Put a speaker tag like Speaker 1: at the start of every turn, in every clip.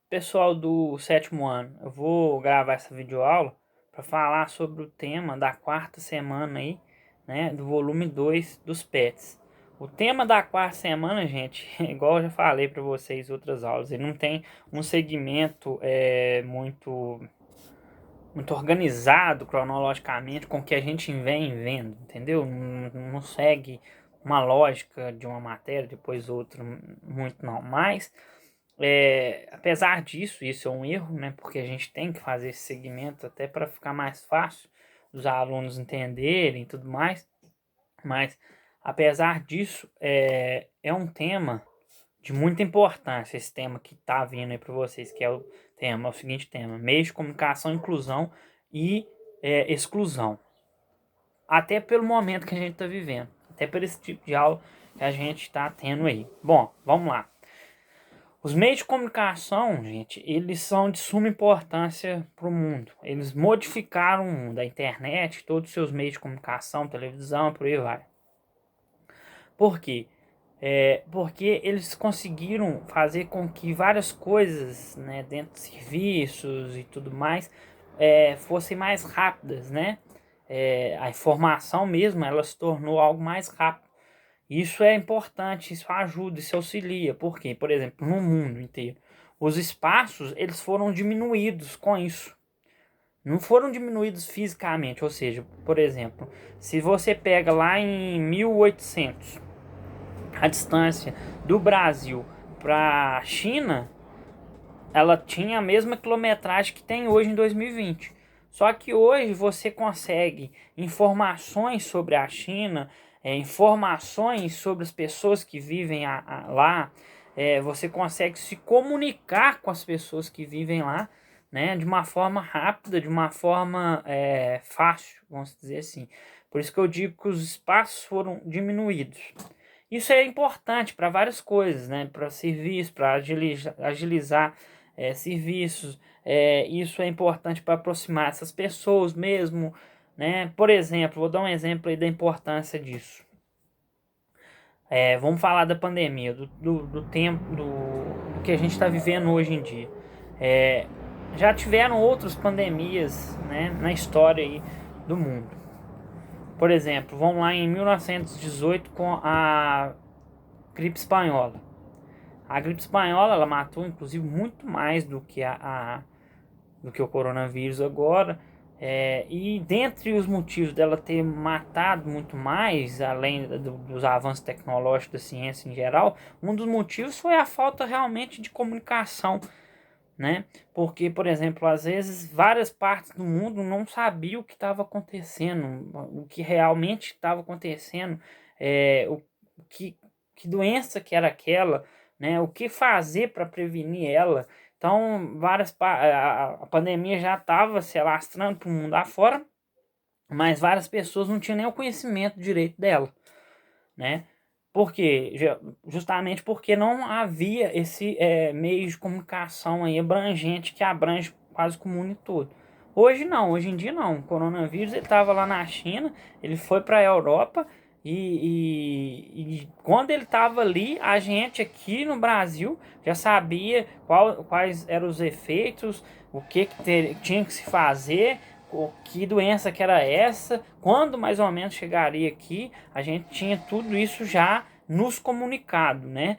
Speaker 1: Pessoal do sétimo ano, eu vou gravar essa videoaula para falar sobre o tema da quarta semana aí, né, do volume 2 dos PETs. O tema da quarta semana, gente, igual eu já falei para vocês em outras aulas, ele não tem um segmento muito organizado cronologicamente com o que a gente vem vendo, entendeu? Não segue uma lógica de uma matéria, depois outra, muito não, mas apesar disso, isso é um erro, né? Porque a gente tem que fazer esse segmento até para ficar mais fácil os alunos entenderem e tudo mais. Mas apesar disso, é um tema de muita importância, esse tema que está vindo aí para vocês, que é o seguinte tema: meios de comunicação, inclusão e exclusão. Até pelo momento que a gente está vivendo, até por esse tipo de aula que a gente está tendo aí. Bom, vamos lá. Os meios de comunicação, gente, eles são de suma importância para o mundo. Eles modificaram o mundo, a internet, todos os seus meios de comunicação, televisão, por aí vai. Por quê? Porque eles conseguiram fazer com que várias coisas, né, dentro de serviços e tudo mais, fossem mais rápidas, né? A informação mesmo, ela se tornou algo mais rápido. Isso é importante, isso ajuda, isso auxilia. Por quê? Por exemplo, no mundo inteiro, os espaços eles foram diminuídos com isso. Não foram diminuídos fisicamente, ou seja, por exemplo, se você pega lá em 1800, a distância do Brasil para a China, ela tinha a mesma quilometragem que tem hoje em 2020. Só que hoje você consegue informações sobre a China, informações sobre as pessoas que vivem lá, você consegue se comunicar com as pessoas que vivem lá, né, de uma forma rápida, de uma forma fácil, vamos dizer assim. Por isso que eu digo que os espaços foram diminuídos. Isso é importante para várias coisas, né, para serviço, para agilizar serviços. Isso é importante para aproximar essas pessoas mesmo, né? Por exemplo, vou dar um exemplo aí da importância disso. Vamos falar da pandemia, do tempo, do que a gente está vivendo hoje em dia. É, já tiveram outras pandemias, né, na história aí do mundo. Por exemplo, vamos lá em 1918 com a gripe espanhola. A gripe espanhola ela matou inclusive muito mais do que o coronavírus agora. E dentre os motivos dela ter matado muito mais, além dos avanços tecnológicos da ciência em geral, um dos motivos foi a falta realmente de comunicação, né? Porque, por exemplo, às vezes várias partes do mundo não sabiam o que estava acontecendo, o que realmente estava acontecendo, que doença que era aquela, né? O que fazer para prevenir ela. Então, a pandemia já estava se alastrando para o mundo afora, mas várias pessoas não tinham nem o conhecimento direito dela, né? Por quê? Justamente porque não havia esse meio de comunicação aí abrangente que abrange quase o mundo todo. Hoje não, hoje em dia não. O coronavírus ele estava lá na China, ele foi para a Europa e quando ele estava ali, a gente aqui no Brasil já sabia quais eram os efeitos, o que tinha que se fazer, que doença que era essa, quando mais ou menos chegaria aqui, a gente tinha tudo isso já nos comunicado, né?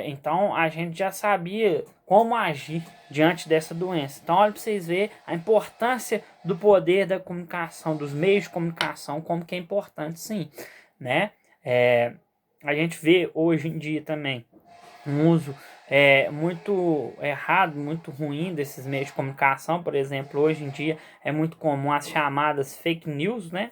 Speaker 1: Então a gente já sabia como agir diante dessa doença. Então olha para vocês verem a importância do poder da comunicação, dos meios de comunicação, como que é importante sim, né? A gente vê hoje em dia também um uso muito errado, muito ruim desses meios de comunicação. Por exemplo, hoje em dia é muito comum as chamadas fake news, né?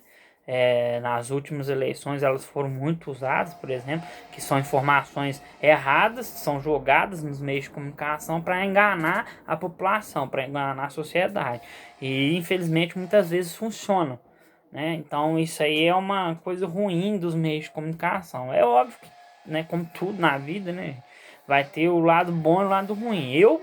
Speaker 1: Nas últimas eleições elas foram muito usadas, por exemplo, que são informações erradas, são jogadas nos meios de comunicação para enganar a população, para enganar a sociedade. E infelizmente muitas vezes funcionam, né? Então isso aí é uma coisa ruim dos meios de comunicação. É óbvio que, né, como tudo na vida, né, vai ter o lado bom e o lado ruim. Eu,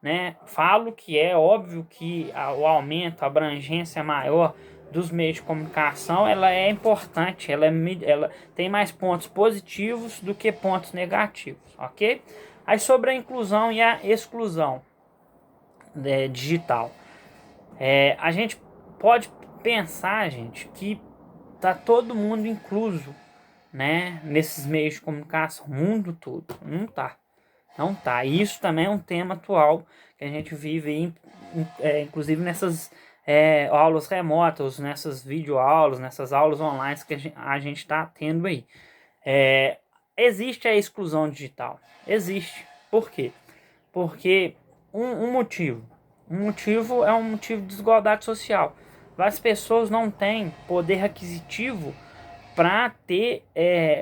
Speaker 1: né, falo que é óbvio que o aumento, a abrangência maior dos meios de comunicação, ela é importante, ela tem mais pontos positivos do que pontos negativos, ok? Aí sobre a inclusão e a exclusão digital, a gente pode pensar, gente, que tá todo mundo incluso, né, nesses meios de comunicação, o mundo todo. Não tá. Não tá. E isso também é um tema atual que a gente vive aí, inclusive nessas aulas remotas, nessas videoaulas, nessas aulas online que a gente está tendo aí. Existe a exclusão digital. Existe. Por quê? Porque um motivo. Um motivo é um motivo de desigualdade social. Várias pessoas não têm poder aquisitivo para ter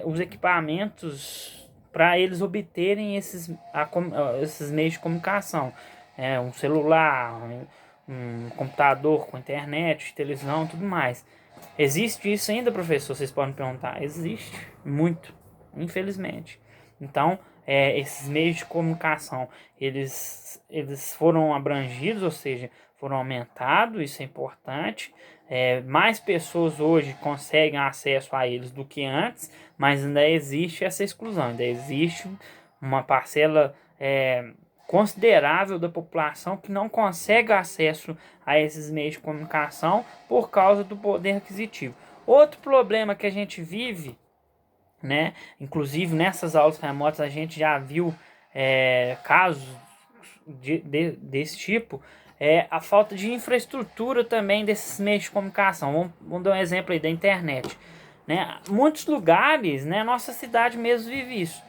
Speaker 1: os equipamentos para eles obterem esses meios de comunicação. Um celular, um computador com internet, televisão, tudo mais. Existe isso ainda, professor? Vocês podem perguntar. Existe muito, infelizmente. Então, esses meios de comunicação, eles foram abrangidos, ou seja, foram aumentados, isso é importante. Mais pessoas hoje conseguem acesso a eles do que antes, mas ainda existe essa exclusão, ainda existe uma parcela considerável da população que não consegue acesso a esses meios de comunicação por causa do poder aquisitivo. Outro problema que a gente vive, né, inclusive nessas aulas remotas a gente já viu casos desse tipo, a falta de infraestrutura também desses meios de comunicação. Vamos dar um exemplo aí da internet, né? Muitos lugares, né, nossa cidade mesmo vive isso,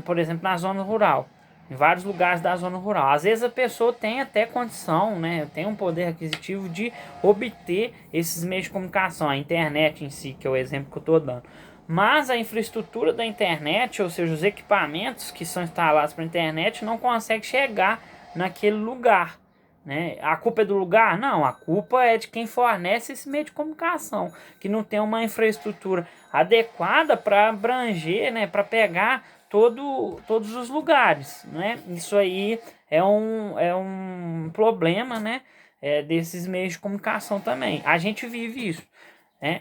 Speaker 1: por exemplo, na zona rural, em vários lugares da zona rural. Às vezes a pessoa tem até condição, né, tem um poder aquisitivo de obter esses meios de comunicação, a internet em si, que é o exemplo que eu estou dando. Mas a infraestrutura da internet, ou seja, os equipamentos que são instalados para a internet, não conseguem chegar naquele lugar, né? A culpa é do lugar? Não, a culpa é de quem fornece esse meio de comunicação, que não tem uma infraestrutura adequada para abranger, né, para pegar todos os lugares, né? Isso aí é um problema, né, desses meios de comunicação também. A gente vive isso.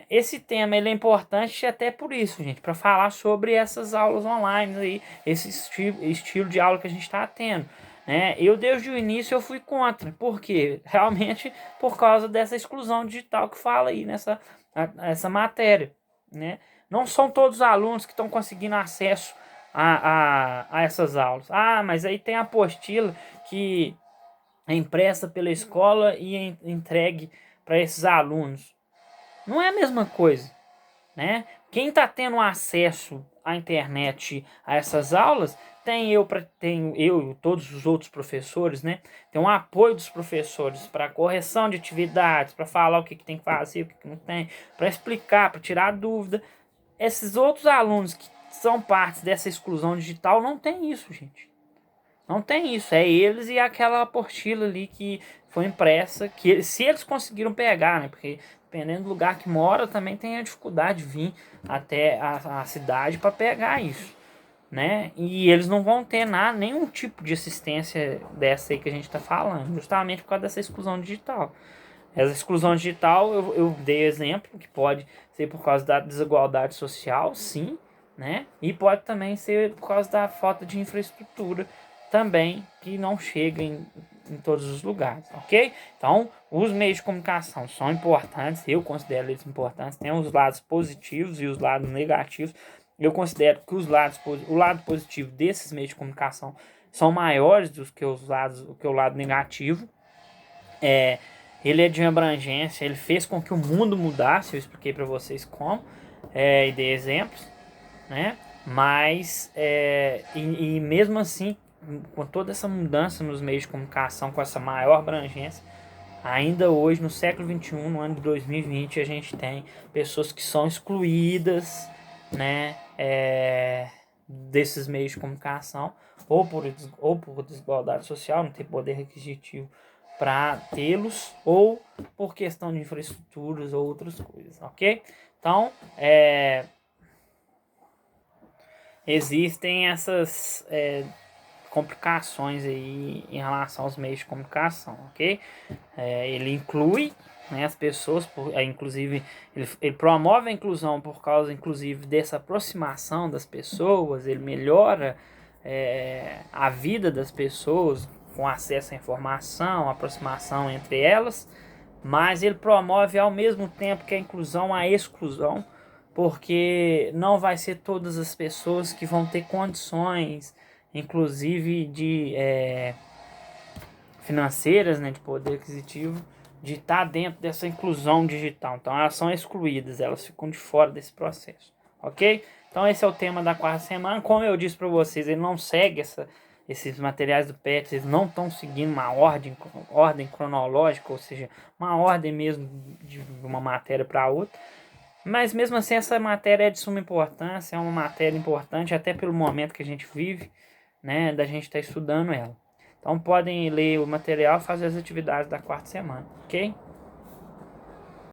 Speaker 1: Esse tema ele é importante até por isso, gente, para falar sobre essas aulas online aí, esse estilo de aula que a gente está tendo, né? Eu desde o início eu fui contra, porque realmente por causa dessa exclusão digital que fala aí essa matéria, né? Não são todos os alunos que estão conseguindo acesso a essas aulas. Ah, mas aí tem a apostila que é impressa pela escola e entregue para esses alunos. Não é a mesma coisa, né? Quem está tendo acesso à internet a essas aulas tenho eu e todos os outros professores, né? Tem um apoio dos professores para correção de atividades, para falar o que tem que fazer, o que não tem, para explicar, para tirar dúvida. Esses outros alunos que são partes dessa exclusão digital não tem isso, gente. Não tem isso, é eles e aquela apostila ali que foi impressa, que se eles conseguiram pegar, né? Porque dependendo do lugar que mora, também tem a dificuldade de vir até a cidade para pegar isso, né? E eles não vão ter nenhum tipo de assistência dessa aí que a gente está falando, justamente por causa dessa exclusão digital. Essa exclusão digital, eu dei exemplo, que pode ser por causa da desigualdade social, sim, né? E pode também ser por causa da falta de infraestrutura também, que não chega em todos os lugares, ok? Então, os meios de comunicação são importantes, eu considero eles importantes, tem os lados positivos e os lados negativos. Eu considero que o lado positivo desses meios de comunicação são maiores do que o lado negativo. Ele é de abrangência, ele fez com que o mundo mudasse, eu expliquei para vocês como, e dei exemplos, né? Mas, e mesmo assim, com toda essa mudança nos meios de comunicação, com essa maior abrangência, ainda hoje, no século XXI, no ano de 2020, a gente tem pessoas que são excluídas, né, desses meios de comunicação, ou por desigualdade social, não ter poder aquisitivo para tê-los, ou por questão de infraestruturas ou outras coisas, ok? Então, existem essas complicações aí em relação aos meios de comunicação, ok? Ele inclui, né, as pessoas, inclusive ele promove a inclusão por causa, inclusive, dessa aproximação das pessoas, ele melhora a vida das pessoas com acesso à informação, aproximação entre elas, mas ele promove ao mesmo tempo que a inclusão, a exclusão, porque não vai ser todas as pessoas que vão ter condições, inclusive de financeiras, né, de poder aquisitivo, de estar dentro dessa inclusão digital. Então elas são excluídas, elas ficam de fora desse processo, ok? Então esse é o tema da quarta semana. Como eu disse para vocês, ele não segue esses materiais do PET, eles não estão seguindo uma ordem cronológica, ou seja, uma ordem mesmo de uma matéria para outra. Mas mesmo assim essa matéria é de suma importância, é uma matéria importante até pelo momento que a gente vive, né, da gente estar estudando ela. Então podem ler o material e fazer as atividades da quarta semana, ok?